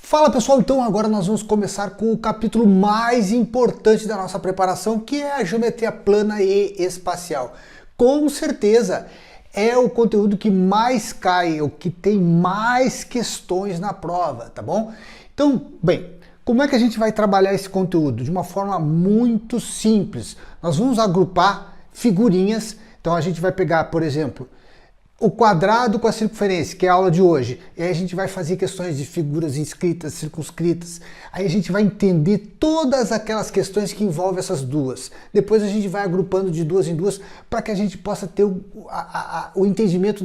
Fala pessoal, então agora nós vamos começar com o capítulo mais importante da nossa preparação, que é a geometria plana e espacial. Com certeza é o conteúdo que mais cai, o que tem mais questões na prova, tá bom? Então, bem, como é que a gente vai trabalhar esse conteúdo? De uma forma muito simples. Nós vamos agrupar figurinhas, então a gente vai pegar, por exemplo, o quadrado com a circunferência, que é a aula de hoje. E aí a gente vai fazer questões de figuras inscritas, circunscritas. Aí a gente vai entender todas aquelas questões que envolvem essas duas. Depois a gente vai agrupando de duas em duas para que a gente possa ter o entendimento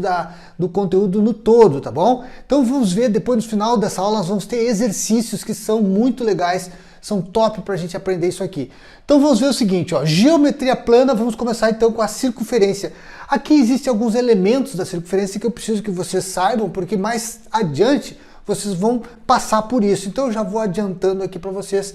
do conteúdo no todo, tá bom? Então vamos ver, depois no final dessa aula nós vamos ter exercícios que são muito legais, são top para a gente aprender isso aqui. Então vamos ver o seguinte, ó, geometria plana, vamos começar então com a circunferência. Aqui existem alguns elementos da circunferência que eu preciso que vocês saibam, porque mais adiante vocês vão passar por isso. Então eu já vou adiantando aqui para vocês.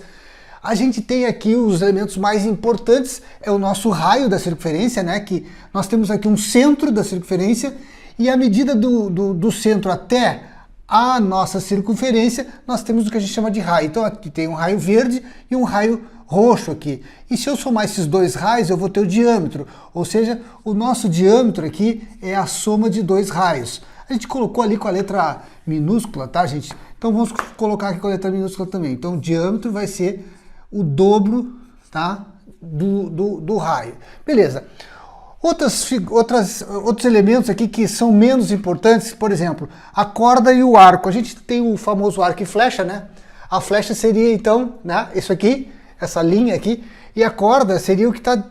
A gente tem aqui os elementos mais importantes, é o nosso raio da circunferência, né? Que nós temos aqui um centro da circunferência e a medida do centro até a nossa circunferência, nós temos o que a gente chama de raio. Então aqui tem um raio verde e um raio roxo aqui. E se eu somar esses dois raios, eu vou ter o diâmetro. Ou seja, o nosso diâmetro aqui é a soma de dois raios. A gente colocou ali com a letra minúscula, tá, gente? Então vamos colocar aqui com a letra minúscula também. Então o diâmetro vai ser o dobro, tá, do raio. Beleza. Outros elementos aqui que são menos importantes, por exemplo, a corda e o arco. A gente tem o famoso arco e flecha, né? A flecha seria então, né, isso aqui, essa linha aqui, e a corda seria o que está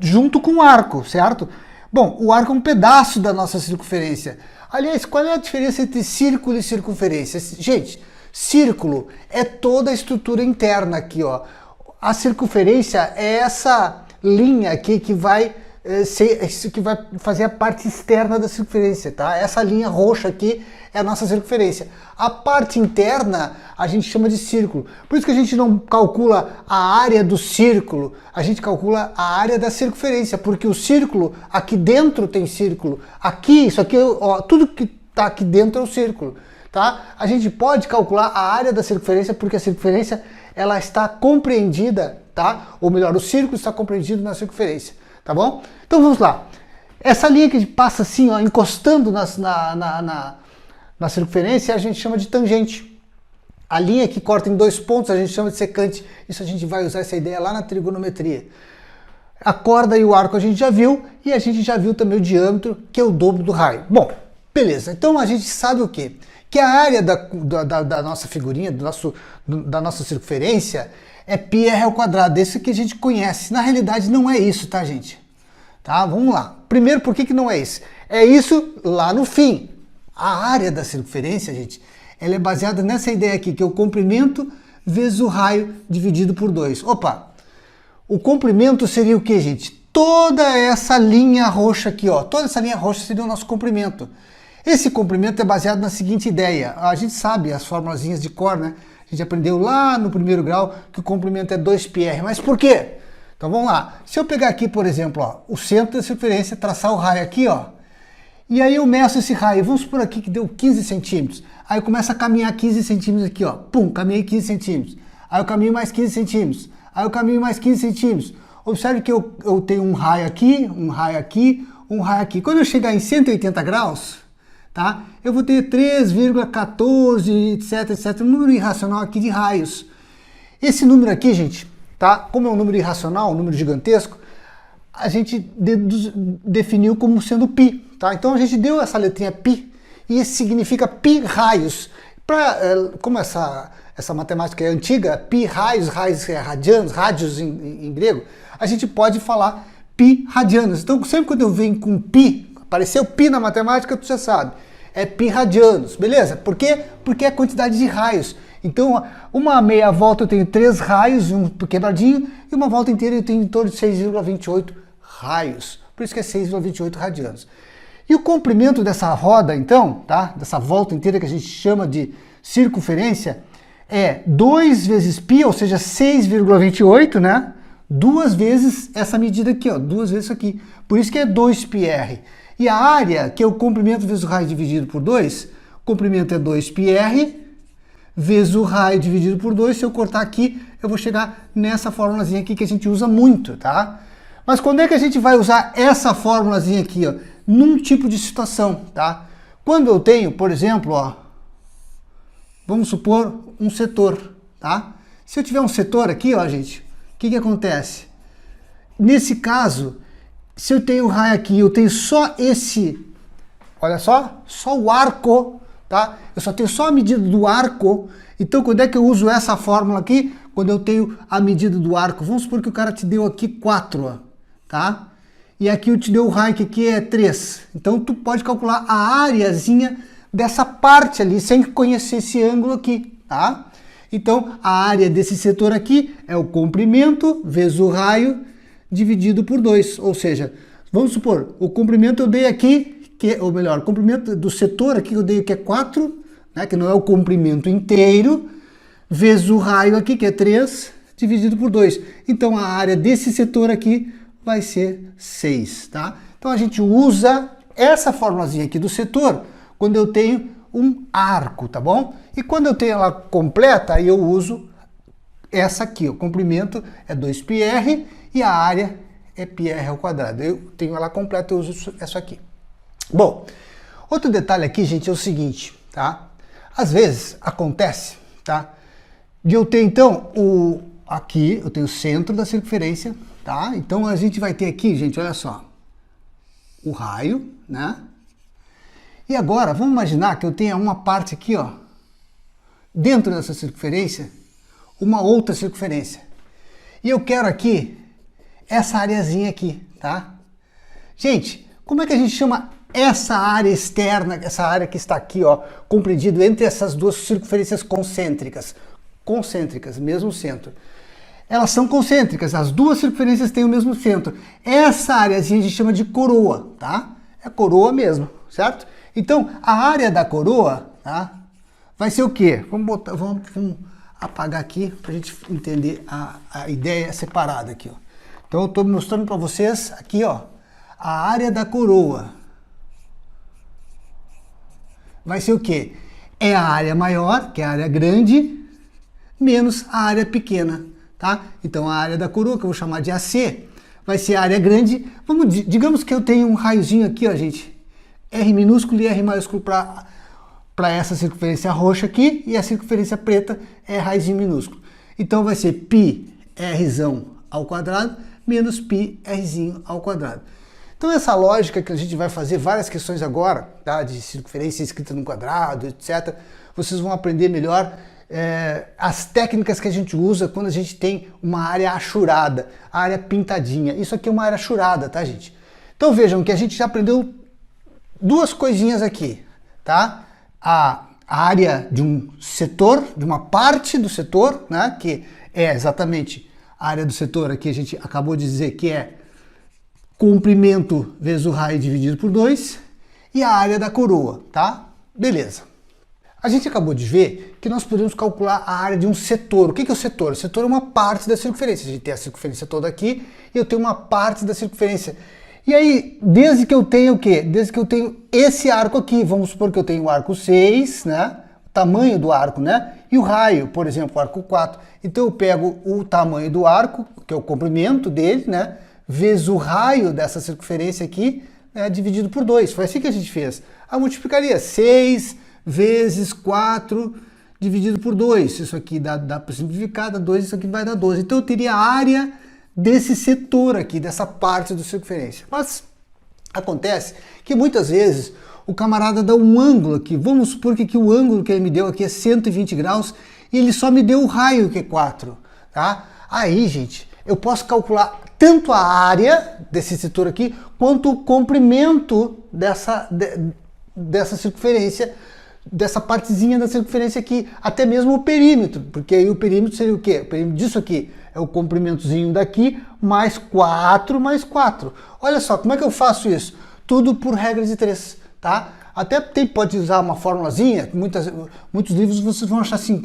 junto com o arco, certo? Bom, o arco é um pedaço da nossa circunferência. Aliás, qual é a diferença entre círculo e circunferência? Gente, círculo é toda a estrutura interna aqui, ó. A circunferência é essa linha aqui que vai que vai fazer a parte externa da circunferência, tá? Essa linha roxa aqui é a nossa circunferência. A parte interna a gente chama de círculo. Por isso que a gente não calcula a área do círculo, a gente calcula a área da circunferência, porque o círculo, aqui dentro tem círculo. Aqui, isso aqui, ó, tudo que está aqui dentro é o círculo, tá? A gente pode calcular a área da circunferência porque a circunferência ela está compreendida, tá? Ou melhor, o círculo está compreendido na circunferência. Tá bom? Então vamos lá. Essa linha que passa assim, ó, encostando na circunferência, a gente chama de tangente. A linha que corta em dois pontos, a gente chama de secante. Isso a gente vai usar essa ideia lá na trigonometria. A corda e o arco a gente já viu, e a gente já viu também o diâmetro, que é o dobro do raio. Bom, beleza. Então a gente sabe o quê? Que a área da nossa figurinha, da nossa circunferência, é πr ao quadrado, esse que a gente conhece. Na realidade não é isso, tá, gente? Tá, vamos lá. Primeiro, por que não é isso? É isso lá no fim. A área da circunferência, gente, ela é baseada nessa ideia aqui, que é o comprimento vezes o raio dividido por 2. Opa! O comprimento seria o que, gente? Toda essa linha roxa aqui, ó. Toda essa linha roxa seria o nosso comprimento. Esse comprimento é baseado na seguinte ideia. A gente sabe as formulazinhas de cor, né? A gente aprendeu lá no primeiro grau que o comprimento é 2πr. Mas por quê? Então vamos lá. Se eu pegar aqui, por exemplo, ó, o centro da circunferência, traçar o raio aqui, ó, e aí eu meço esse raio, vamos supor aqui que deu 15 centímetros. Aí eu começo a caminhar 15 centímetros aqui, ó. Pum, caminhei 15 centímetros. Aí eu caminho mais 15 centímetros. Aí eu caminho mais 15 centímetros. Observe que eu tenho um raio aqui, um raio aqui, um raio aqui. Quando eu chegar em 180 graus, tá? Eu vou ter 3,14, etc, um número irracional aqui de raios. Esse número aqui, gente, tá? Como é um número irracional, um número gigantesco, a gente definiu como sendo π, tá? Então a gente deu essa letrinha π, e isso significa π raios. Como essa matemática é antiga, π raios, raios é radianos, rádios em grego, a gente pode falar π radianos. Então sempre quando eu venho com π, apareceu π na matemática, tu já sabe. É π radianos, beleza? Por quê? Porque é a quantidade de raios. Então, uma meia volta eu tenho 3 raios, um quebradinho, e uma volta inteira eu tenho em torno de 6,28 raios. Por isso que é 6,28 radianos. E o comprimento dessa roda, então, tá? Dessa volta inteira que a gente chama de circunferência, é 2 vezes π, ou seja, 6,28, né? 2 vezes essa medida aqui, ó, 2 vezes isso aqui. Por isso que é 2πr. E a área, que é o comprimento vezes o raio dividido por 2, o comprimento é 2πr vezes o raio dividido por 2. Se eu cortar aqui, eu vou chegar nessa formulazinha aqui que a gente usa muito, tá? Mas quando é que a gente vai usar essa formulazinha aqui, ó? Num tipo de situação, tá? Quando eu tenho, por exemplo, ó, vamos supor um setor, tá? Se eu tiver um setor aqui, ó, gente, o que acontece? Nesse caso, se eu tenho o raio aqui, eu tenho só esse, olha só o arco, tá? Eu só tenho só a medida do arco. Então, quando é que eu uso essa fórmula aqui? Quando eu tenho a medida do arco. Vamos supor que o cara te deu aqui 4, ó, tá? E aqui eu te deu o raio que aqui é 3. Então, tu pode calcular a areazinha dessa parte ali, sem conhecer esse ângulo aqui, tá? Então, a área desse setor aqui é o comprimento vezes o raio dividido por 2. Ou seja, vamos supor, o comprimento eu dei aqui, ou melhor, o comprimento do setor aqui eu dei que é 4, né, que não é o comprimento inteiro, vezes o raio aqui, que é 3, dividido por 2. Então, a área desse setor aqui vai ser 6, tá? Então, a gente usa essa formulazinha aqui do setor quando eu tenho um arco, tá bom? E quando eu tenho ela completa, aí eu uso essa aqui, o comprimento é 2πr e a área é πr ao quadrado. Eu tenho ela completa, eu uso essa aqui. Bom, outro detalhe aqui, gente, é o seguinte, tá? Às vezes acontece, tá? De eu ter, então, aqui eu tenho o centro da circunferência, tá? Então a gente vai ter aqui, gente, olha só, o raio, né? E agora, vamos imaginar que eu tenha uma parte aqui, ó, dentro dessa circunferência, uma outra circunferência. E eu quero aqui essa areazinha aqui, tá? Gente, como é que a gente chama essa área externa, essa área que está aqui, ó, compreendido entre essas duas circunferências concêntricas? Concêntricas, mesmo centro. Elas são concêntricas, as duas circunferências têm o mesmo centro. Essa areazinha a gente chama de coroa, tá? É coroa mesmo, certo? Então, a área da coroa, tá? Vai ser o quê? Vamos apagar aqui para a gente entender a ideia separada aqui, ó. Então, eu estou mostrando para vocês aqui, ó, a área da coroa. Vai ser o quê? É a área maior, que é a área grande, menos a área pequena, tá? Então, a área da coroa, que eu vou chamar de AC, vai ser a área grande. Digamos que eu tenho um raiozinho aqui, ó, gente. R minúsculo e R maiúsculo para essa circunferência roxa aqui, e a circunferência preta é raiozinho minúsculo. Então vai ser π Rzão ao quadrado menos π Rzinho ao quadrado. Então essa lógica que a gente vai fazer várias questões agora, tá, de circunferência escrita no quadrado, etc., vocês vão aprender melhor as técnicas que a gente usa quando a gente tem uma área achurada, a área pintadinha. Isso aqui é uma área achurada, tá, gente? Então vejam que a gente já aprendeu duas coisinhas aqui, tá? A área de um setor, de uma parte do setor, né? Que é exatamente a área do setor aqui, a gente acabou de dizer que é comprimento vezes o raio dividido por 2, e a área da coroa, tá? Beleza. A gente acabou de ver que nós podemos calcular a área de um setor. O que é o setor? O setor é uma parte da circunferência. A gente tem a circunferência toda aqui e eu tenho uma parte da circunferência. E aí, desde que eu tenho o quê? Desde que eu tenho esse arco aqui, vamos supor que eu tenho o arco 6, né? O tamanho do arco, né? E o raio, por exemplo, o arco 4. Então eu pego o tamanho do arco, que é o comprimento dele, né? Vezes o raio dessa circunferência aqui, né? Dividido por 2. Foi assim que a gente fez. A multiplicaria 6 vezes 4 dividido por 2. Isso aqui dá para simplificar, dá 2, isso aqui vai dar 12. Então eu teria a área desse setor aqui, dessa parte do circunferência. Mas acontece que muitas vezes o camarada dá um ângulo aqui. Vamos supor que aqui o ângulo que ele me deu aqui é 120 graus e ele só me deu o raio que é 4, tá? Aí, gente, eu posso calcular tanto a área desse setor aqui quanto o comprimento dessa circunferência, dessa partezinha da circunferência aqui, até mesmo o perímetro, porque aí o perímetro seria o quê? O perímetro disso aqui é o comprimentozinho daqui, mais 4 mais 4. Olha só, como é que eu faço isso? Tudo por regra de 3, tá? Até pode usar uma formulazinha, muitos livros vocês vão achar assim,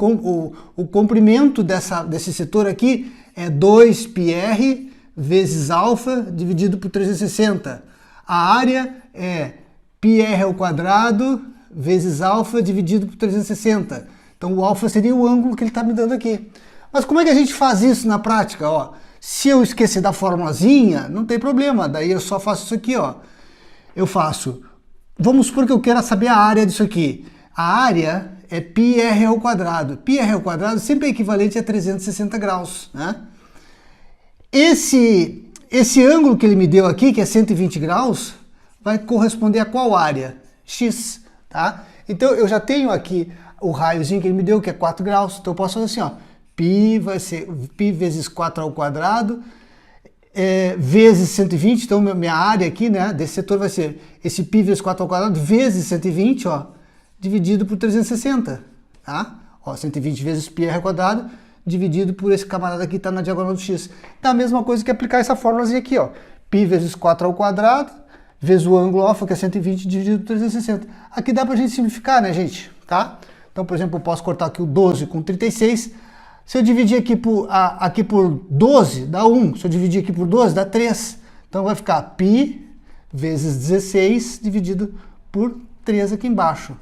o comprimento desse setor aqui é 2πr vezes alfa dividido por 360. A área é πr ao quadrado vezes alfa dividido por 360. Então o alfa seria o ângulo que ele está me dando aqui. Mas como é que a gente faz isso na prática? Ó, se eu esquecer da formulazinha, não tem problema, daí eu só faço isso aqui, ó. Eu faço, vamos supor que eu quero saber a área disso aqui. A área é πr ao quadrado. Πr ao quadrado sempre é equivalente a 360 graus, né? Esse ângulo que ele me deu aqui, que é 120 graus, vai corresponder a qual área? X, tá? Então eu já tenho aqui o raiozinho que ele me deu, que é 4 graus. Então eu posso fazer assim, ó. Π vai ser π vezes 4 ao quadrado, vezes 120. Então minha área aqui, né, desse setor vai ser esse π vezes 4 ao quadrado vezes 120, ó, dividido por 360, tá? Ó, 120 vezes πr ao quadrado, dividido por esse camarada que está na diagonal do x. Então a mesma coisa que aplicar essa fórmulazinha aqui, ó. Π vezes 4 ao quadrado, vezes o ângulo alfa, que é 120, dividido por 360. Aqui dá pra gente simplificar, né, gente? Tá? Então, por exemplo, eu posso cortar aqui o 12 com 36. Se eu dividir aqui por 12, dá 1. Se eu dividir aqui por 12, dá 3. Então vai ficar π vezes 16 dividido por 3 aqui embaixo.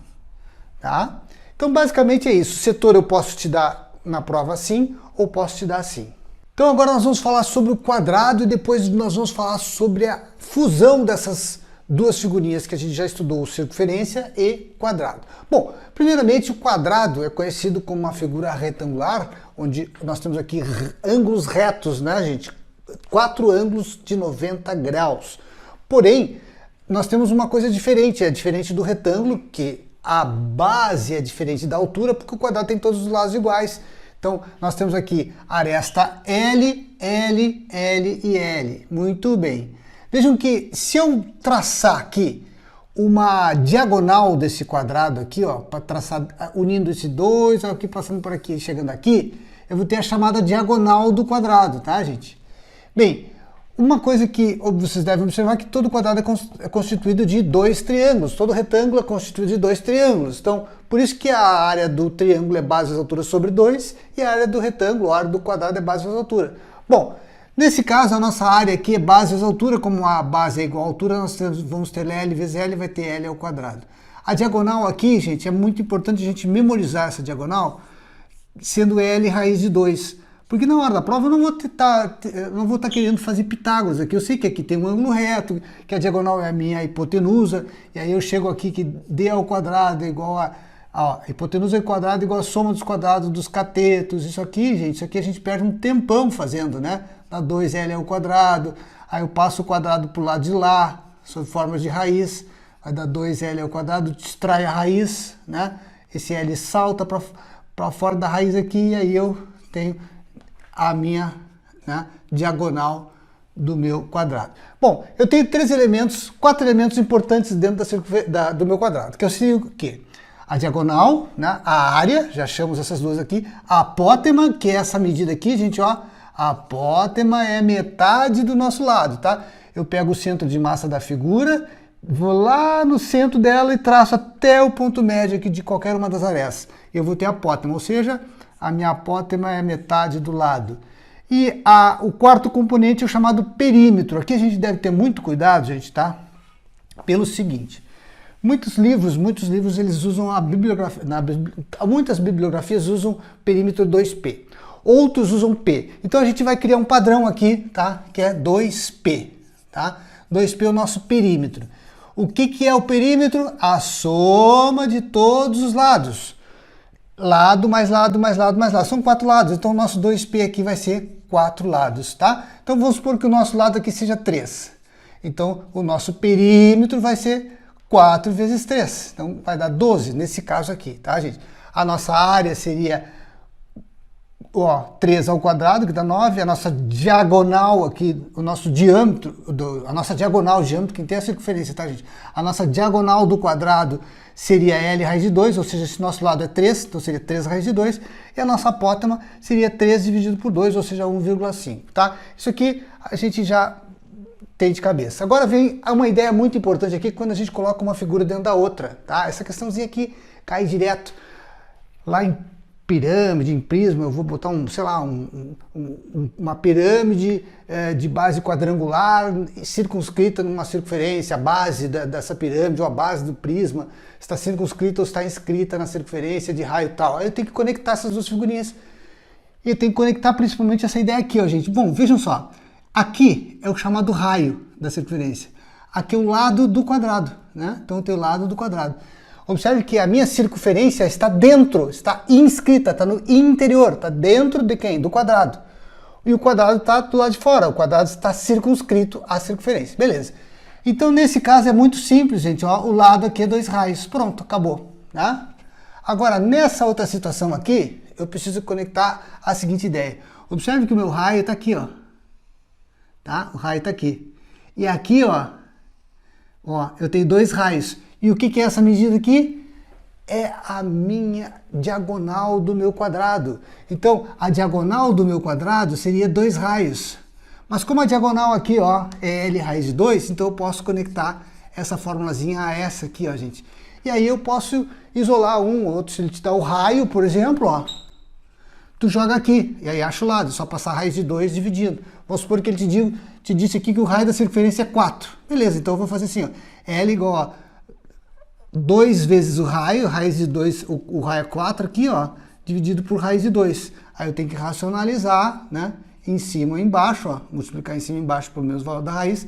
Tá? Então, basicamente é isso. O setor eu posso te dar na prova assim, ou posso te dar assim. Então agora nós vamos falar sobre o quadrado e depois nós vamos falar sobre a fusão dessas duas figurinhas que a gente já estudou, circunferência e quadrado. Bom, primeiramente o quadrado é conhecido como uma figura retangular, onde nós temos aqui ângulos retos, né, gente? 4 ângulos de 90 graus. Porém, nós temos uma coisa diferente, é diferente do retângulo, que a base é diferente da altura, porque o quadrado tem todos os lados iguais. Então, nós temos aqui aresta L, L, L e L. Muito bem. Vejam que se eu traçar aqui uma diagonal desse quadrado aqui, ó, para traçar, unindo esses dois, aqui passando por aqui, chegando aqui, eu vou ter a chamada diagonal do quadrado, tá, gente? Bem, uma coisa que vocês devem observar é que todo quadrado é constituído de 2 triângulos, todo retângulo é constituído de 2 triângulos. Então, por isso que a área do triângulo é base vezes altura sobre 2 e a área do retângulo, a área do quadrado é base vezes altura. Bom, nesse caso, a nossa área aqui é base vezes altura, como a base é igual à altura, nós vamos ter L vezes L, vai ter L ao quadrado. A diagonal aqui, gente, é muito importante a gente memorizar essa diagonal, sendo L raiz de 2. Porque na hora da prova eu não vou estar querendo fazer Pitágoras aqui. Eu sei que aqui tem um ângulo reto, que a diagonal é a minha hipotenusa, e aí eu chego aqui que D ao quadrado é igual a hipotenusa ao quadrado é igual a soma dos quadrados dos catetos. Isso aqui, gente, isso aqui a gente perde um tempão fazendo, né? Dá 2L ao quadrado, aí eu passo o quadrado para o lado de lá, sob formas de raiz, vai dar 2L ao quadrado, distrai a raiz, né? Esse L salta para fora da raiz aqui, e aí eu tenho a minha, né, diagonal do meu quadrado. Bom, eu tenho 4 elementos importantes dentro do meu quadrado, que eu sei o quê? A diagonal, né, a área, já achamos essas duas aqui, a apótema, que é essa medida aqui, gente, ó, a apótema é metade do nosso lado, tá? Eu pego o centro de massa da figura, vou lá no centro dela e traço até o ponto médio aqui de qualquer uma das arestas. Eu vou ter a apótema, ou seja, a minha apótema é metade do lado. E o quarto componente é o chamado perímetro. Aqui a gente deve ter muito cuidado, gente, tá? Pelo seguinte, muitos livros eles usam a bibliografia, muitas bibliografias usam perímetro 2P. Outros usam P. Então a gente vai criar um padrão aqui, tá? Que é 2P, tá? 2P é o nosso perímetro. O que é o perímetro? A soma de todos os lados. Lado mais lado mais lado mais lado. São 4 lados, então o nosso 2P aqui vai ser 4 lados, tá? Então vamos supor que o nosso lado aqui seja 3. Então o nosso perímetro vai ser 4 vezes 3. Então vai dar 12 nesse caso aqui, tá, gente? A nossa área seria 3 ao quadrado, que dá 9. A nossa diagonal aqui, o nosso diâmetro, a nossa diagonal, diâmetro, quem tem a circunferência, tá, gente? A nossa diagonal do quadrado seria L raiz de 2, ou seja, se nosso lado é 3, então seria 3 raiz de 2, e a nossa apótema seria 3 dividido por 2, ou seja, 1,5, tá? Isso aqui a gente já tem de cabeça. Agora vem uma ideia muito importante aqui, quando a gente coloca uma figura dentro da outra, tá? Essa questãozinha aqui cai direto lá em pirâmide, em prisma, eu vou botar sei lá, uma pirâmide de base quadrangular circunscrita numa circunferência, a base dessa pirâmide ou a base do prisma está circunscrita ou está inscrita na circunferência de raio tal. Aí eu tenho que conectar essas duas figurinhas. E eu tenho que conectar principalmente essa ideia aqui, ó, gente. Bom, vejam só. Aqui é o chamado raio da circunferência. Aqui é o lado do quadrado, né? Então eu tenho o lado do quadrado. Observe que a minha circunferência está dentro, está inscrita, está no interior, está dentro de quem? Do quadrado. E o quadrado está do lado de fora, o quadrado está circunscrito à circunferência. Beleza. Então, nesse caso, é muito simples, gente. Ó, o lado aqui é 2 raios. Pronto, acabou. Tá? Agora, nessa outra situação aqui, eu preciso conectar a seguinte ideia. Observe que o meu raio está aqui, ó. Tá? O raio está aqui. E aqui, ó, eu tenho 2 raios. E o que é essa medida aqui? É a minha diagonal do meu quadrado. Então, a diagonal do meu quadrado seria 2 raios. Mas como a diagonal aqui, ó, é L raiz de 2, então eu posso conectar essa formulazinha a essa aqui, ó, gente. E aí eu posso isolar um ou outro. Se ele te dá o raio, por exemplo, ó, tu joga aqui, e aí acha o lado, é só passar a raiz de 2 dividindo. Vamos supor que ele te disse aqui que o raio da circunferência é 4. Beleza, então eu vou fazer assim, ó, L igual a 2 vezes o raio, raiz de 2, o raio é 4 aqui, ó, dividido por raiz de 2. Aí eu tenho que racionalizar, né, em cima e embaixo, ó, multiplicar em cima e embaixo pelo mesmo valor da raiz.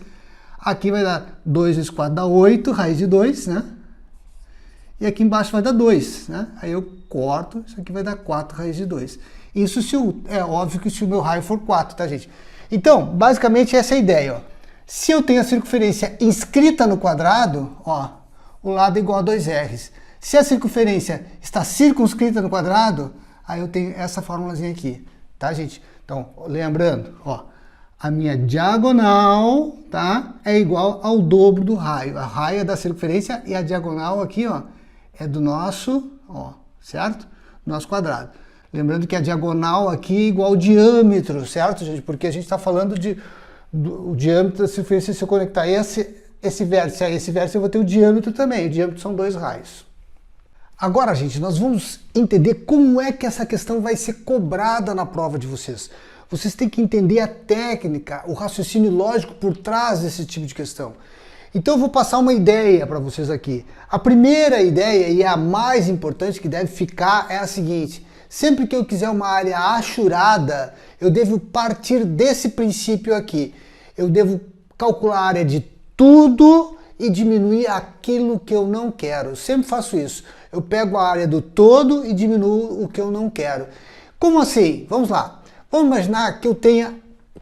Aqui vai dar 2 vezes 4 dá 8, raiz de 2, né? E aqui embaixo vai dar 2, né? Aí eu corto, isso aqui vai dar 4 raiz de 2. Isso é óbvio que se o meu raio for 4, tá, gente? Então, basicamente essa é a ideia, ó. Se eu tenho a circunferência inscrita no quadrado, ó, o lado é igual a 2r. Se a circunferência está circunscrita no quadrado, aí eu tenho essa formulazinha aqui, tá, gente? Então, lembrando, ó, a minha diagonal, tá, é igual ao dobro do raio. A raio é da circunferência e a diagonal aqui, ó, é do nosso, ó, certo? Nosso quadrado. Lembrando que a diagonal aqui é igual ao diâmetro, certo, gente? Porque a gente está falando do diâmetro da circunferência. Se eu conectar esse vértice a esse vértice, eu vou ter o diâmetro também. O diâmetro são 2 raios. Agora, gente, nós vamos entender como é que essa questão vai ser cobrada na prova de vocês. Vocês têm que entender a técnica, o raciocínio lógico por trás desse tipo de questão. Então eu vou passar uma ideia para vocês aqui. A primeira ideia, e a mais importante que deve ficar, é a seguinte. Sempre que eu quiser uma área achurada, eu devo partir desse princípio aqui. Eu devo calcular a área de tudo e diminuir aquilo que eu não quero. Eu sempre faço isso. Eu pego a área do todo e diminuo o que eu não quero. Como assim? Vamos lá. Vamos imaginar que eu tenha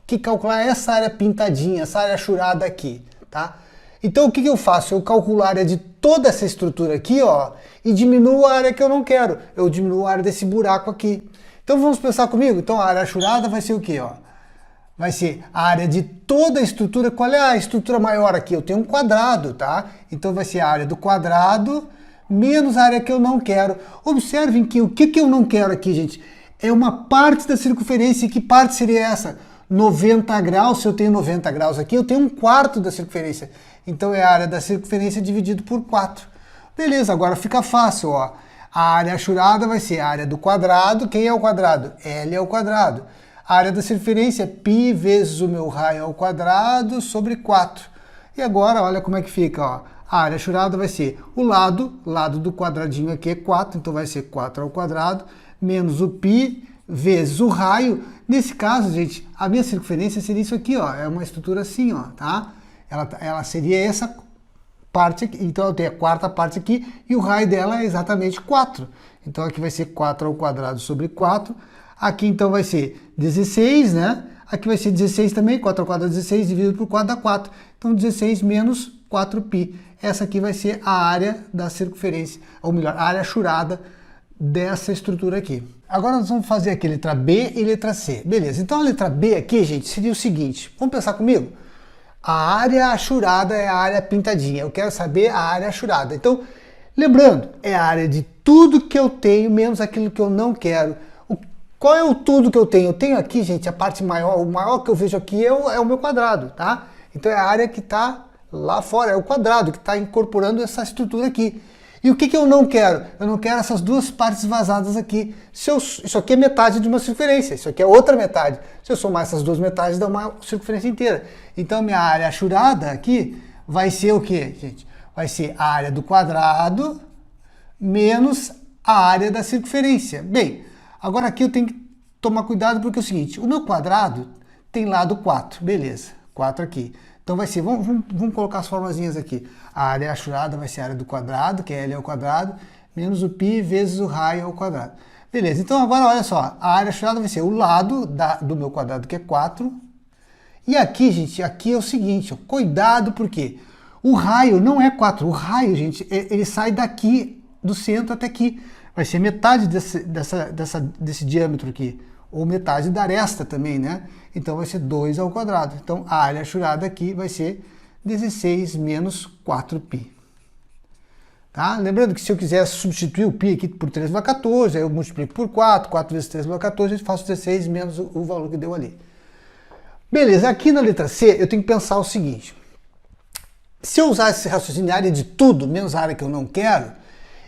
que calcular essa área pintadinha, essa área achurada aqui, tá? Então o que eu faço? Eu calculo a área de toda essa estrutura aqui, ó, e diminuo a área que eu não quero. Eu diminuo a área desse buraco aqui. Então vamos pensar comigo? Então a área achurada vai ser o quê, ó? Vai ser a área de toda a estrutura. Qual é a estrutura maior aqui? Eu tenho um quadrado, tá? Então vai ser a área do quadrado menos a área que eu não quero. Observem que o que eu não quero aqui, gente, é uma parte da circunferência. E que parte seria essa? 90 graus. Se eu tenho 90 graus aqui, eu tenho 1/4 da circunferência. Então é a área da circunferência dividido por 4. Beleza, agora fica fácil, ó. A área achurada vai ser a área do quadrado. Quem é o quadrado? L é o quadrado. A área da circunferência é π vezes o meu raio ao quadrado sobre 4. E agora, olha como é que fica, ó. A área achurada vai ser o lado do quadradinho aqui é 4, então vai ser 4 ao quadrado, menos o π vezes o raio. Nesse caso, gente, a minha circunferência seria isso aqui, ó. É uma estrutura assim, ó, tá? Ela seria essa parte aqui. Então eu tenho a quarta parte aqui e o raio dela é exatamente 4. Então aqui vai ser 4 ao quadrado sobre 4. Aqui então vai ser 16, né? Aqui vai ser 16 também, 4 ao quadrado 16 dividido por 4 dá 4. Então 16 menos 4π. Essa aqui vai ser a área da circunferência, ou melhor, a área achurada dessa estrutura aqui. Agora nós vamos fazer aqui letra B e letra C. Beleza, então a letra B aqui, gente, seria o seguinte. Vamos pensar comigo? A área achurada é a área pintadinha. Eu quero saber a área achurada. Então, lembrando, é a área de tudo que eu tenho, menos aquilo que eu não quero. Qual é o tudo que eu tenho? Eu tenho aqui, gente, a parte maior, o maior que eu vejo aqui é o meu quadrado, tá? Então é a área que está lá fora, é o quadrado que está incorporando essa estrutura aqui. E o que eu não quero? Eu não quero essas duas partes vazadas aqui. Isso aqui é metade de uma circunferência, isso aqui é outra metade. Se eu somar essas duas metades, dá uma circunferência inteira. Então, minha área achurada aqui vai ser o quê, gente? Vai ser a área do quadrado menos a área da circunferência. Bem, agora aqui eu tenho que tomar cuidado porque é o seguinte, o meu quadrado tem lado 4, beleza, 4 aqui. Então vai ser, vamos colocar as formazinhas aqui. A área achurada vai ser a área do quadrado, que é L ao quadrado, menos o π vezes o raio ao quadrado. Beleza, então agora olha só, a área achurada vai ser o lado do meu quadrado, que é 4. E aqui, gente, aqui é o seguinte, ó, cuidado porque o raio não é 4, o raio, gente, ele sai daqui, do centro até aqui. Vai ser metade desse diâmetro aqui, ou metade da aresta também, né? Então vai ser 2 ao quadrado. Então a área achurada aqui vai ser 16 menos 4π. Tá? Lembrando que se eu quiser substituir o π aqui por 3 vezes 14, aí eu multiplico por 4, 4 vezes 3 vezes 14, eu faço 16 menos o valor que deu ali. Beleza, aqui na letra C eu tenho que pensar o seguinte. Se eu usar esse raciocínio área de tudo, menos a área que eu não quero,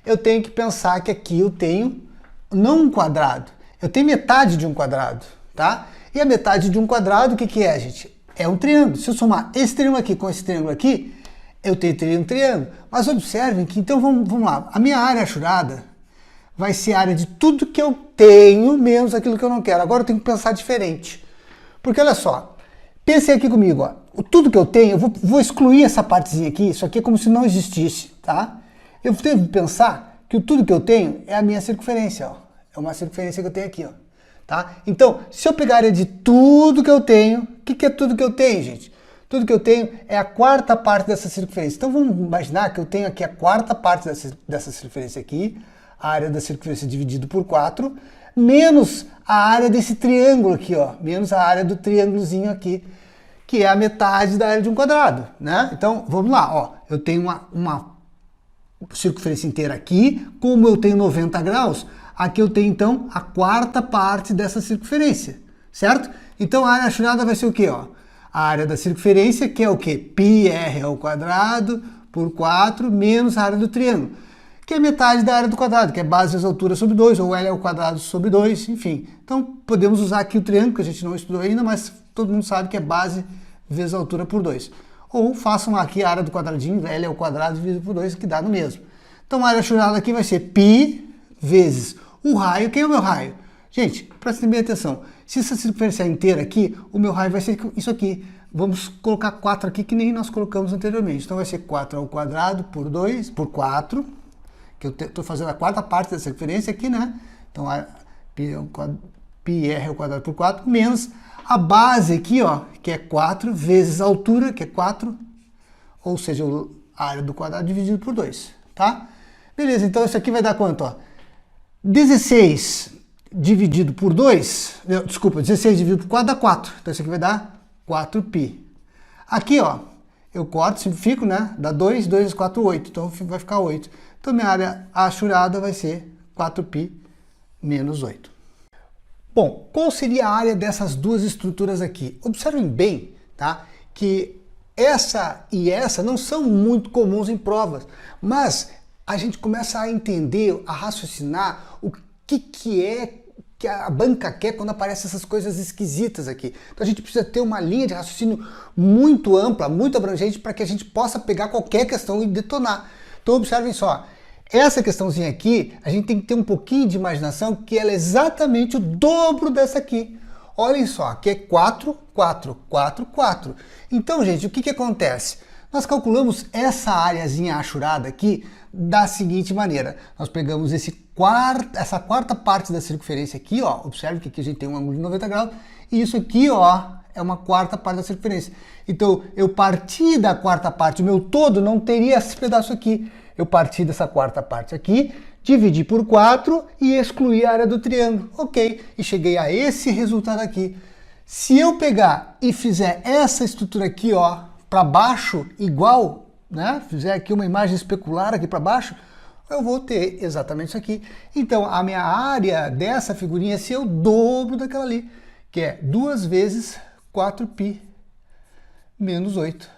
eu tenho que pensar que aqui eu tenho não um quadrado, eu tenho metade de um quadrado, tá? E a metade de um quadrado, o que é, gente? É um triângulo. Se eu somar esse triângulo aqui com esse triângulo aqui, eu teria um triângulo. Mas observem que, então vamos lá, a minha área achurada vai ser a área de tudo que eu tenho menos aquilo que eu não quero. Agora eu tenho que pensar diferente. Porque olha só, pensem aqui comigo, ó, tudo que eu tenho, eu vou excluir essa partezinha aqui, isso aqui é como se não existisse, tá? Eu tenho que pensar que tudo que eu tenho é a minha circunferência, ó. É uma circunferência que eu tenho aqui, ó. Tá? Então, se eu pegar a área de tudo que eu tenho, o que é tudo que eu tenho, gente? Tudo que eu tenho é a quarta parte dessa circunferência. Então vamos imaginar que eu tenho aqui a quarta parte dessa circunferência aqui, a área da circunferência dividido por 4, menos a área desse triângulo aqui, ó, menos a área do triângulozinho aqui, que é a metade da área de um quadrado, né? Então, vamos lá, ó, eu tenho uma circunferência inteira aqui, como eu tenho 90 graus, aqui eu tenho então a quarta parte dessa circunferência, certo? Então a área achurada vai ser o quê, ó? A área da circunferência, que é o quê? πr ao quadrado por 4 menos a área do triângulo, que é metade da área do quadrado, que é base vezes altura sobre 2, ou L ao quadrado sobre 2, enfim. Então podemos usar aqui o triângulo, que a gente não estudou ainda, mas todo mundo sabe que é base vezes altura por 2. Ou façam aqui a área do quadradinho, L ao quadrado dividido por 2, que dá no mesmo. Então a área achurada aqui vai ser π vezes o raio. Quem é o meu raio? Gente, prestem bem atenção. Se essa circunferência é inteira aqui, o meu raio vai ser isso aqui. Vamos colocar 4 aqui, que nem nós colocamos anteriormente. Então vai ser 4 ao quadrado por 2, por 4, que eu estou fazendo a quarta parte da circunferência aqui, né? Então πr ao quadrado por 4, menos a base aqui, ó, que é 4, vezes a altura, que é 4, ou seja, a área do quadrado dividido por 2, tá? Beleza, então isso aqui vai dar quanto, ó? 16 dividido por 2, desculpa, 16 dividido por 4 dá 4. Então isso aqui vai dar 4π. Aqui, ó, eu corto, simplifico, né? Dá 2, 2 vezes 4, 8. Então vai ficar 8. Então minha área achurada vai ser 4π menos 8. Bom, qual seria a área dessas duas estruturas aqui? Observem bem, tá? Que essa e essa não são muito comuns em provas, mas a gente começa a entender, a raciocinar o que é que a banca quer quando aparecem essas coisas esquisitas aqui. Então a gente precisa ter uma linha de raciocínio muito ampla, muito abrangente, para que a gente possa pegar qualquer questão e detonar. Então observem só, essa questãozinha aqui, a gente tem que ter um pouquinho de imaginação, que ela é exatamente o dobro dessa aqui. Olhem só, aqui é 4, 4, 4, 4. Então, gente, o que acontece? Nós calculamos essa areazinha achurada aqui da seguinte maneira. Nós pegamos essa quarta parte da circunferência aqui, ó. Observe que aqui a gente tem um ângulo de 90 graus. E isso aqui, ó, é uma quarta parte da circunferência. Então, eu parti da quarta parte, o meu todo não teria esse pedaço aqui. Eu parti dessa quarta parte aqui, dividi por 4 e excluí a área do triângulo. Ok, e cheguei a esse resultado aqui. Se eu pegar e fizer essa estrutura aqui, ó, para baixo, igual, né? Fizer aqui uma imagem especular aqui para baixo, eu vou ter exatamente isso aqui. Então, a minha área dessa figurinha ser o dobro daquela ali, que é 2 vezes 4π menos 8.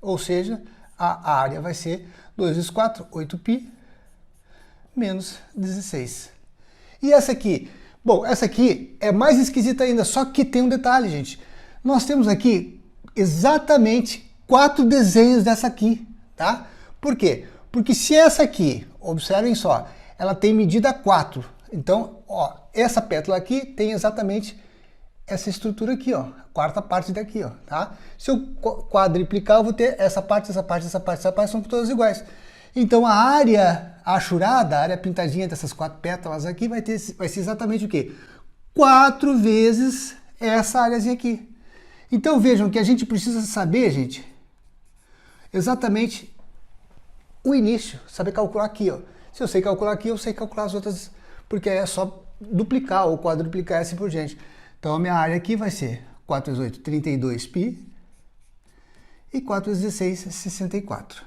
Ou seja, a área vai ser 2 vezes 4, 8π, menos 16. E essa aqui? Bom, essa aqui é mais esquisita ainda, só que tem um detalhe, gente. Nós temos aqui exatamente 4 desenhos dessa aqui, tá? Por quê? Porque se essa aqui, observem só, ela tem medida 4. Então, ó, essa pétala aqui tem exatamente essa estrutura aqui, ó, a quarta parte daqui, ó, tá? Se eu quadriplicar, eu vou ter essa parte, essa parte, essa parte, essa parte, são todas iguais. Então a área achurada, a área pintadinha dessas 4 pétalas aqui vai ser exatamente o quê? 4 vezes essa áreazinha aqui. Então vejam que a gente precisa saber, gente, exatamente o início, saber calcular aqui, ó. Se eu sei calcular aqui, eu sei calcular as outras, porque é só duplicar ou quadruplicar assim por diante. Então a minha área aqui vai ser 4 vezes 8, 32π, e 4 vezes 16, 64.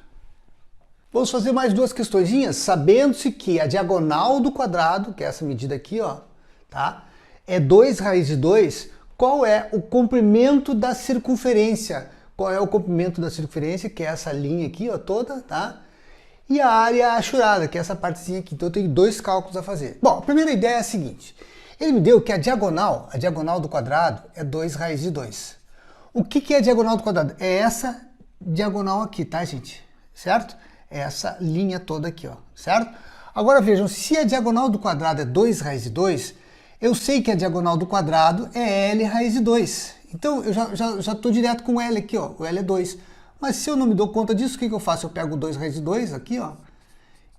Vamos fazer mais 2 questõezinhas, sabendo-se que a diagonal do quadrado, que é essa medida aqui, ó, tá? É 2 raiz de 2. Qual é o comprimento da circunferência? Qual é o comprimento da circunferência, que é essa linha aqui, ó, toda, tá? E a área achurada, que é essa partezinha aqui. Então eu tenho 2 cálculos a fazer. Bom, a primeira ideia é a seguinte. Ele me deu que a diagonal do quadrado é 2 raiz de 2. O que é a diagonal do quadrado? É essa diagonal aqui, tá, gente? Certo? Essa linha toda aqui, ó, certo? Agora vejam, se a diagonal do quadrado é 2 raiz de 2, eu sei que a diagonal do quadrado é L raiz de 2. Então eu já estou direto com o L aqui, ó, o L é 2. Mas se eu não me dou conta disso, o que eu faço? Eu pego 2 raiz de 2 aqui, ó,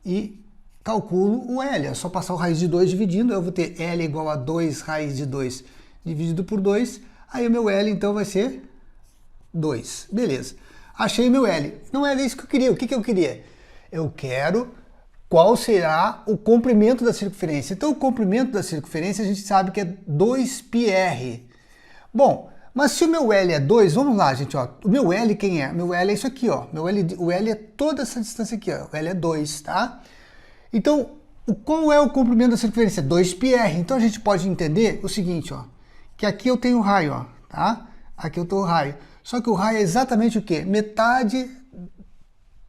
e calculo o L. É só passar o raiz de 2 dividindo, eu vou ter L igual a 2 raiz de 2 dividido por 2, aí o meu L então vai ser 2. Beleza. Achei meu L. Não era isso que eu queria. O que eu queria? Eu quero qual será o comprimento da circunferência. Então o comprimento da circunferência a gente sabe que é 2πr. Bom, mas se o meu L é 2, vamos lá, gente, ó. O meu L quem é? Meu L é isso aqui, ó. O L é toda essa distância aqui, ó. O L é 2, tá? Então, qual é o comprimento da circunferência? 2πr. Então a gente pode entender o seguinte, ó. Que aqui eu tenho o raio, ó, tá? Aqui eu tenho o raio. Só que o raio é exatamente o quê? Metade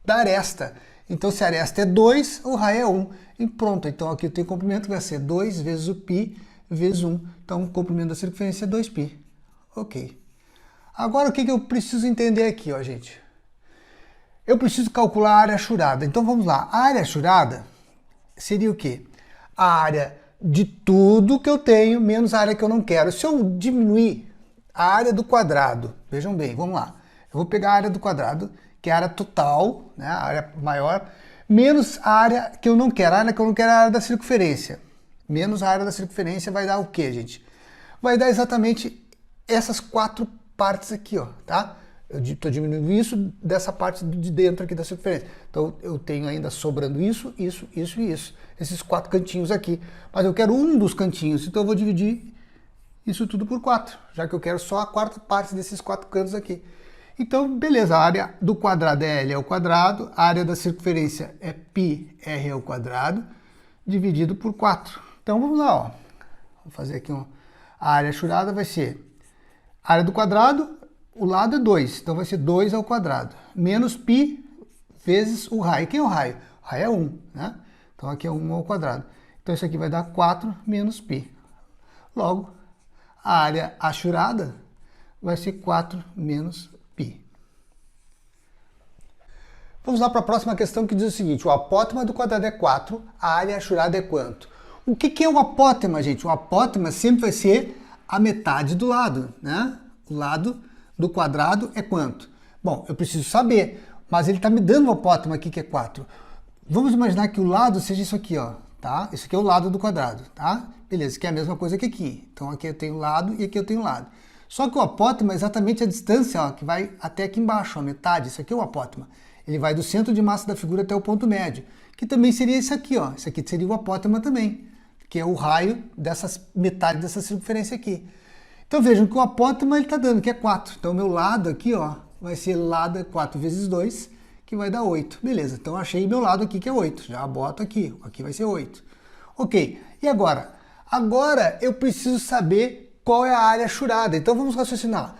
da aresta. Então, se a aresta é 2, o raio é 1. E pronto. Então, aqui eu tenho o comprimento que vai ser 2 vezes o π vezes 1. Então, o comprimento da circunferência é 2π. Ok. Agora, o que eu preciso entender aqui, ó, gente? Eu preciso calcular a área achurada. Então, vamos lá. A área achurada seria o quê? A área de tudo que eu tenho menos a área que eu não quero. Se eu diminuir a área do quadrado, vejam bem, vamos lá. Eu vou pegar a área do quadrado, que é a área total, né, a área maior, menos a área que eu não quero. A área que eu não quero é a área da circunferência. Menos a área da circunferência vai dar o quê, gente? Vai dar exatamente essas 4 partes aqui, ó, tá? Eu estou diminuindo isso dessa parte de dentro aqui da circunferência. Então eu tenho ainda sobrando isso, isso, isso e isso. Esses 4 cantinhos aqui. Mas eu quero um dos cantinhos, então eu vou dividir isso tudo por 4, já que eu quero só a 4ª parte desses 4 cantos aqui. Então, beleza, a área do quadrado é L ao quadrado, a área da circunferência é πr ao quadrado, dividido por 4. Então, vamos lá, ó. Vou fazer aqui a área achurada vai ser a área do quadrado, o lado é 2, então vai ser 2 ao quadrado, menos π vezes o raio. Quem é o raio? O raio é 1, né? Então, aqui é 1 ao quadrado. Então, isso aqui vai dar 4 menos π. Logo, a área achurada vai ser 4 menos π. Vamos lá para a próxima questão que diz o seguinte: o apótema do quadrado é 4, a área achurada é quanto? O que é um apótema, gente? Um apótema sempre vai ser a metade do lado, né? O lado do quadrado é quanto? Bom, eu preciso saber, mas ele está me dando um apótema aqui que é 4. Vamos imaginar que o lado seja isso aqui, ó, tá? Isso aqui é o lado do quadrado, tá? Beleza, que é a mesma coisa que aqui. Então aqui eu tenho lado e aqui eu tenho lado. Só que o apótema é exatamente a distância, ó, que vai até aqui embaixo, a metade. Isso aqui é o apótema. Ele vai do centro de massa da figura até o ponto médio, que também seria isso aqui, ó. Isso aqui seria o apótema também, que é o raio dessas metade dessa circunferência aqui. Então vejam que o apótema ele está dando, que é 4. Então o meu lado aqui, ó, vai ser lado 4 vezes 2, que vai dar 8. Beleza, então achei meu lado aqui que é 8. Já boto aqui, aqui vai ser 8. Ok, e agora? Agora eu preciso saber qual é a área achurada. Então vamos raciocinar.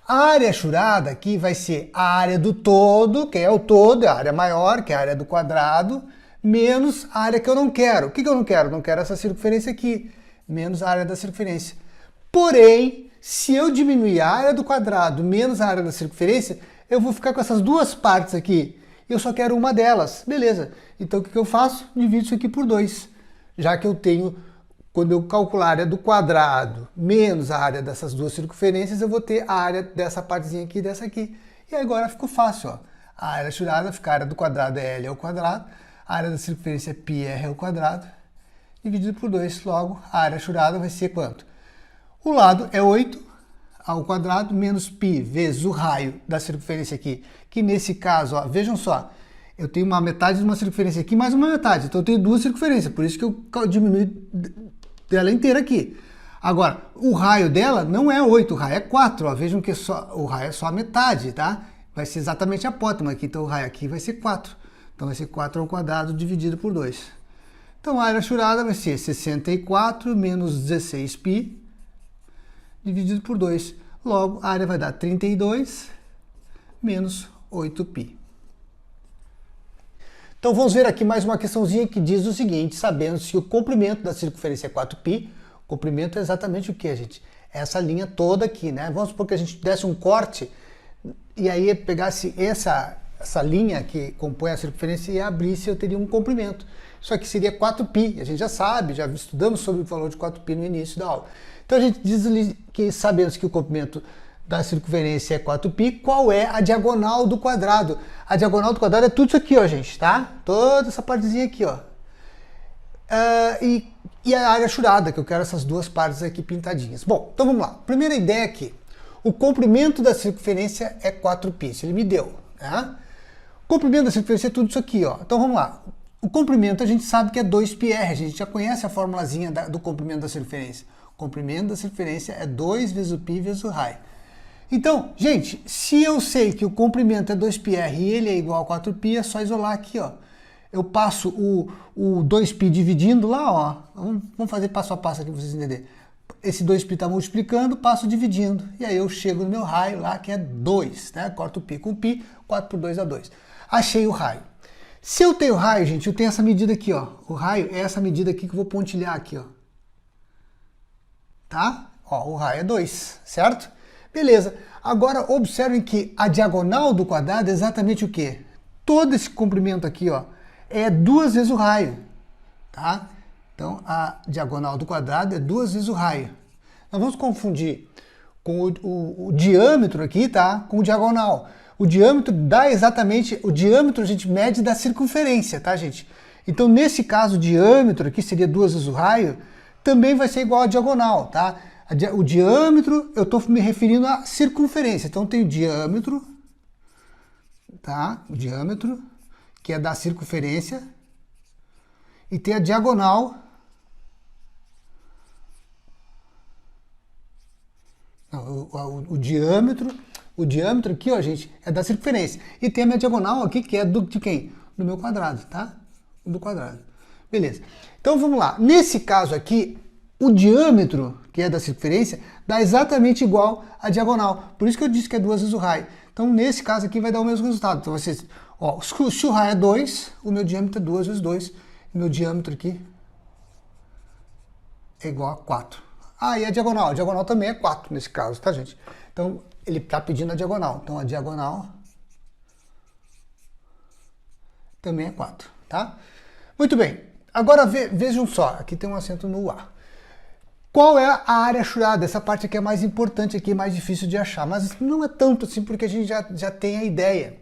A área achurada aqui vai ser a área do todo, que é o todo, a área maior, que é a área do quadrado, menos a área que eu não quero. O que eu não quero? Não quero essa circunferência aqui, menos a área da circunferência. Porém, se eu diminuir a área do quadrado menos a área da circunferência, eu vou ficar com essas duas partes aqui. Eu só quero uma delas. Beleza. Então o que eu faço? Divido isso aqui por 2. Já que eu tenho, quando eu calcular a área do quadrado menos a área dessas duas circunferências, eu vou ter a área dessa partezinha aqui e dessa aqui. E agora ficou fácil, ó. A área achurada fica a área do quadrado é L ao quadrado, a área da circunferência é πr ao quadrado, dividido por 2. Logo, a área achurada vai ser quanto? O lado é 8 ao quadrado menos π vezes o raio da circunferência aqui, que nesse caso, ó, vejam só, eu tenho uma metade de uma circunferência aqui mais uma metade, então eu tenho duas circunferências, por isso que eu diminui dela inteira aqui. Agora, o raio dela não é 8, o raio é 4, ó, vejam que o raio é só a metade, tá? Vai ser exatamente a apótema aqui, então o raio aqui vai ser 4. Então vai ser 4 ao quadrado dividido por 2. Então a área achurada vai ser 64 menos 16π dividido por 2. Logo, a área vai dar 32 menos 8π. Então vamos ver aqui mais uma questãozinha que diz o seguinte: sabendo se o comprimento da circunferência é 4π, o comprimento é exatamente o que, gente? Essa linha toda aqui, né? Vamos supor que a gente desse um corte e aí pegasse essa linha que compõe a circunferência e abrisse, eu teria um comprimento. Isso aqui seria 4π, a gente já sabe, já estudamos sobre o valor de 4π no início da aula. Então a gente diz ali que sabemos que o comprimento da circunferência é 4π, qual é a diagonal do quadrado? A diagonal do quadrado é tudo isso aqui, ó, gente, tá? Toda essa partezinha aqui, ó. E a área achurada, que eu quero essas duas partes aqui pintadinhas. Bom, então vamos lá. Primeira ideia aqui. O comprimento da circunferência é 4π, isso ele me deu, né? O comprimento da circunferência é tudo isso aqui, ó. Então vamos lá. O comprimento a gente sabe que é 2πr, a gente já conhece a formulazinha do comprimento da circunferência. O comprimento da circunferência é 2 vezes o π vezes o raio. Então, gente, se eu sei que o comprimento é 2πr e ele é igual a 4π, é só isolar aqui, ó. Eu passo o 2π dividindo lá, ó. Vamos fazer passo a passo aqui para vocês entenderem. Esse 2π está multiplicando, passo dividindo. E aí eu chego no meu raio lá, que é 2, né? Corto o π com π, 4 por 2 dá 2. Achei o raio. Se eu tenho raio, gente, eu tenho essa medida aqui, ó. O raio é essa medida aqui que eu vou pontilhar aqui, ó. Tá? Ó, o raio é 2, certo? Beleza. Agora observem que a diagonal do quadrado é exatamente o quê? Todo esse comprimento aqui, ó, é 2 vezes o raio, tá? Então a diagonal do quadrado é 2 vezes o raio. Não vamos confundir com o diâmetro aqui, tá? Com o diagonal. O diâmetro dá exatamente, o diâmetro a gente mede da circunferência, tá, gente? Então nesse caso o diâmetro aqui seria 2 vezes o raio, também vai ser igual a diagonal, tá? O diâmetro, eu estou me referindo à circunferência. Então tem o diâmetro, tá? O diâmetro, que é da circunferência, e tem a diagonal. O diâmetro aqui, ó, gente, é da circunferência. E tem a minha diagonal aqui, que é de quem? Do meu quadrado, tá? Do quadrado. Beleza. Então vamos lá. Nesse caso aqui, o diâmetro, que é da circunferência, dá exatamente igual à diagonal. Por isso que eu disse que é 2 vezes o raio. Então nesse caso aqui vai dar o mesmo resultado. Então vocês, ó, se o raio é 2, o meu diâmetro é 2 vezes 2. E meu diâmetro aqui é igual a 4. Ah, e a diagonal? A diagonal também é 4 nesse caso, tá, gente? Então ele está pedindo a diagonal. Então a diagonal também é 4, tá? Muito bem. Agora vejam só, aqui tem um acento no A. Qual é a área achurada? Essa parte aqui é mais importante, aqui é mais difícil de achar, mas não é tanto assim, porque a gente já tem a ideia.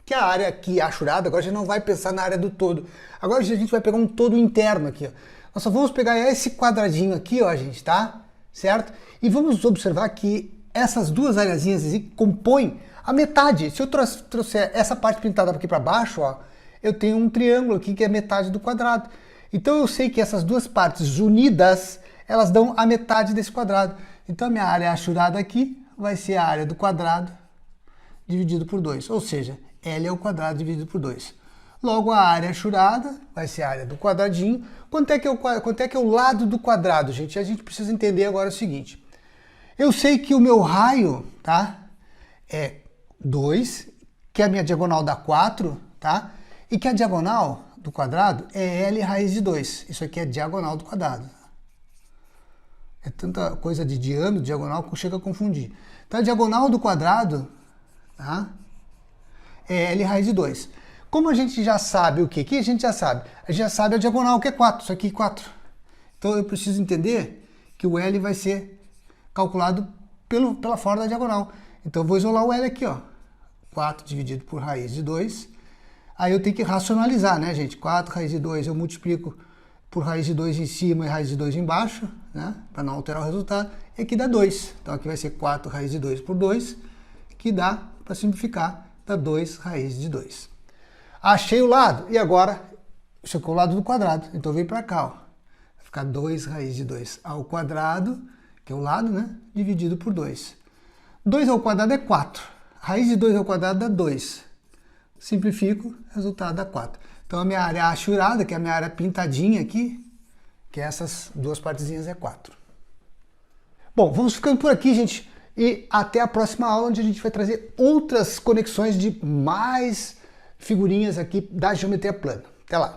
Que a área aqui achurada, agora a gente não vai pensar na área do todo. Agora a gente vai pegar um todo interno aqui, ó. Nós só vamos pegar esse quadradinho aqui, ó, gente, tá? Certo? E vamos observar que essas duas areazinhas aqui compõem a metade. Se eu trouxer essa parte pintada aqui para baixo, ó, eu tenho um triângulo aqui que é metade do quadrado. Então eu sei que essas duas partes unidas, elas dão a metade desse quadrado. Então a minha área achurada aqui vai ser a área do quadrado dividido por 2. Ou seja, L é o quadrado dividido por 2. Logo a área achurada vai ser a área do quadradinho. Quanto é que é o lado do quadrado, gente? A gente precisa entender agora o seguinte. Eu sei que o meu raio, tá? É 2, que a minha diagonal dá 4, tá? E que a diagonal do quadrado é L raiz de 2. Isso aqui é diagonal do quadrado. É tanta coisa de diâmetro, diagonal, que chega a confundir. Então, a diagonal do quadrado, tá, é L raiz de 2. Como a gente já sabe o quê? O que a gente já sabe? A gente já sabe a diagonal, que é 4. Isso aqui é 4. Então, eu preciso entender que o L vai ser calculado pela fora da diagonal. Então, eu vou isolar o L aqui, ó. 4 dividido por raiz de 2. Aí eu tenho que racionalizar, né, gente? 4 raiz de 2 eu multiplico por raiz de 2 em cima e raiz de 2 embaixo, né? Para não alterar o resultado. E aqui dá 2. Então aqui vai ser 4 raiz de 2 por 2, que dá, para simplificar, dá 2 raiz de 2. Achei o lado. E agora, isso aqui é o lado do quadrado. Então eu venho para cá, ó. Vai ficar 2 raiz de 2 ao quadrado, que é o lado, né? Dividido por 2. 2 ao quadrado é 4. Raiz de 2 ao quadrado dá 2. Simplifico, resultado dá 4. Então a minha área achurada, que é a minha área pintadinha aqui, que é essas duas partezinhas, é 4. Bom, vamos ficando por aqui, gente. E até a próxima aula, onde a gente vai trazer outras conexões de mais figurinhas aqui da geometria plana. Até lá!